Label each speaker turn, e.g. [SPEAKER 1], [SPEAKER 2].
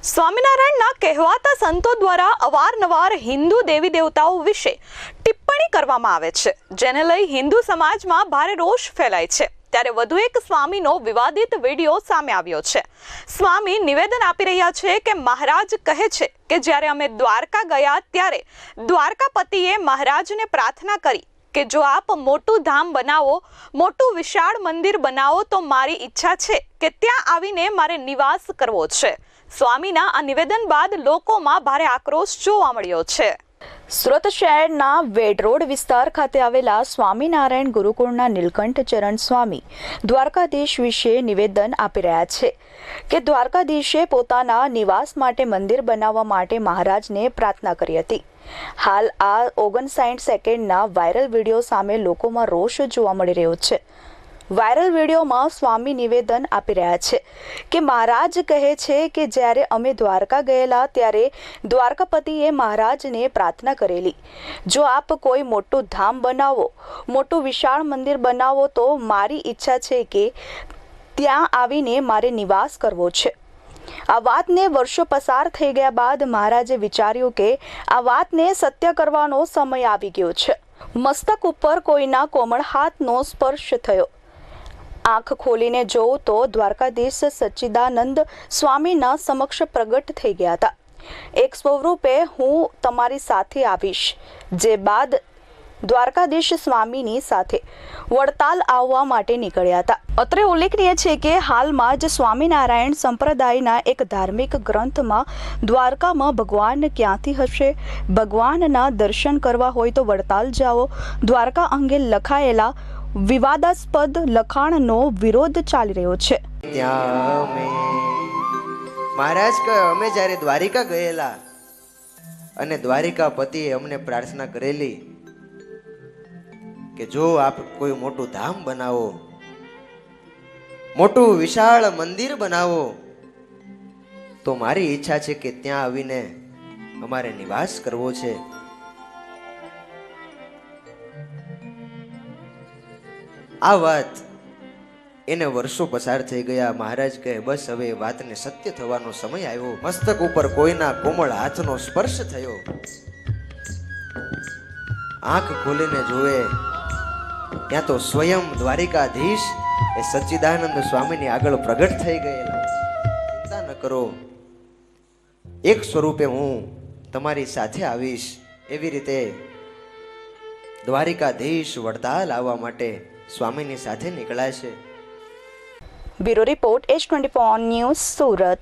[SPEAKER 1] સ્વામિનારાયણના કહેવાતા સંતો દ્વારા અવારનવાર હિન્દુ દેવી દેવતાઓ વિશે ટિપ્પણી કરવામાં આવે છે, જેને લઈ હિન્દુ સમાજમાં ભારે રોષ ફેલાય છે। ત્યારે વધુ એક સ્વામીનો વિવાદિત વિડીયો સામે આવ્યો છે। સ્વામી નિવેદન આપી રહ્યા છે કે મહારાજ કહે છે કે જ્યારે અમે દ્વારકા ગયા ત્યારે દ્વારકાપતિએ મહારાજને પ્રાર્થના કરી કે જો આપ મોટું ધામ બનાવો, મોટું વિશાળ મંદિર બનાવો તો મારી ઈચ્છા છે કે ત્યાં આવીને મારે નિવાસ કરવો છે। સ્વામીના આ નિવેદન બાદ લોકોમાં ભારે આક્રોશ જોવા મળ્યો છે। સુરત શહેરના વેડ રોડ વિસ્તાર ખાતે આવેલા સ્વામિનારાયણ ગુરુકુળના નીલકંઠ ચરણ સ્વામી દ્વારકાધીશ વિશે નિવેદન આપી રહ્યા છે કે દ્વારકાધીશે પોતાના નિવાસ માટે મંદિર બનાવવા માટે મહારાજને પ્રાર્થના કરી હતી। હાલ આ 59 સેકન્ડના વાયરલ વિડીયો સામે લોકોમાં રોષ જોવા મળી રહ્યો છે। વાયરલ વિડીયોમાં સ્વામી નિવેદન આપી રહ્યા છે કે મહારાજ કહે છે કે જ્યારે અમે દ્વારકા ગયેલા ત્યારે દ્વારકાપતિએ મહારાજને પ્રાર્થના કરેલી, જો આપ કોઈ મોટું ધામ બનાવો, મોટું વિશાળ મંદિર બનાવો તો મારી ઈચ્છા છે કે ત્યાં આવીને મારે નિવાસ કરવો છે। આ વાતને વર્ષો પસાર થઈ ગયા બાદ મહારાજે વિચાર્યું કે આ વાતને સત્ય કરવાનો સમય આવી ગયો છે। મસ્તક ઉપર કોઈના કોમળ હાથનો સ્પર્શ થયો। આંખ ખોલીને જોઉં તો દ્વારકાધીશ સચ્ચિદાનંદ સ્વામીના સમક્ષ પ્રગટ થઈ ગયા હતા। એક સ્વરૂપે હું તમારી સાથે આવીશ, જે બાદ દ્વારકાધીશ સ્વામીની સાથે વડતાલ આવવા માટે નીકળ્યા હતા। અત્રે ઉલ્લેખનીય છે કે હાલમાં જ સ્વામિનારાયણ સંપ્રદાયના એક ધાર્મિક ગ્રંથમાં દ્વારકામાં ભગવાન ક્યાંથી હશે, ભગવાનના દર્શન કરવા હોય તો વડતાલ જાઓ, દ્વારકા અંગે લખાયેલા વિવાદાસ્પદ લખાણનો વિરોધ ચાલી રહ્યો છે।
[SPEAKER 2] ત્યાં મહારાજ કહે અમે જ્યારે દ્વારિકા ગયેલા અને દ્વારિકાપતિએ અમને પ્રાર્થના કરેલી કે જો આપ કોઈ મોટું ધામ બનાવો, મોટું વિશાળ મંદિર બનાવો તો મારી ઈચ્છા છે કે ત્યાં આવીને અમારે નિવાસ કરવો છે। આ વાત એને વર્ષો પસાર થઈ ગયા। મહારાજ કહે બસ હવે વાતને સત્ય થવાનો સમય આવ્યો। મસ્તક ઉપર કોઈના કોમળ હાથનો સ્પર્શ થયો। આંખ ખોલીને જોવે ત્યાં તો સ્વયં દ્વારિકાધીશ એ સચ્ચિદાનંદ સ્વામીની આગળ પ્રગટ થઈ ગયેલા। ચિંતા ન કરો, એક સ્વરૂપે હું તમારી સાથે આવીશ। એવી રીતે દ્વારિકાધીશ વડતાલ આવવા માટે સ્વામીની સાથે નીકળ્યા છે।
[SPEAKER 1] Bureau report H24 news Surat.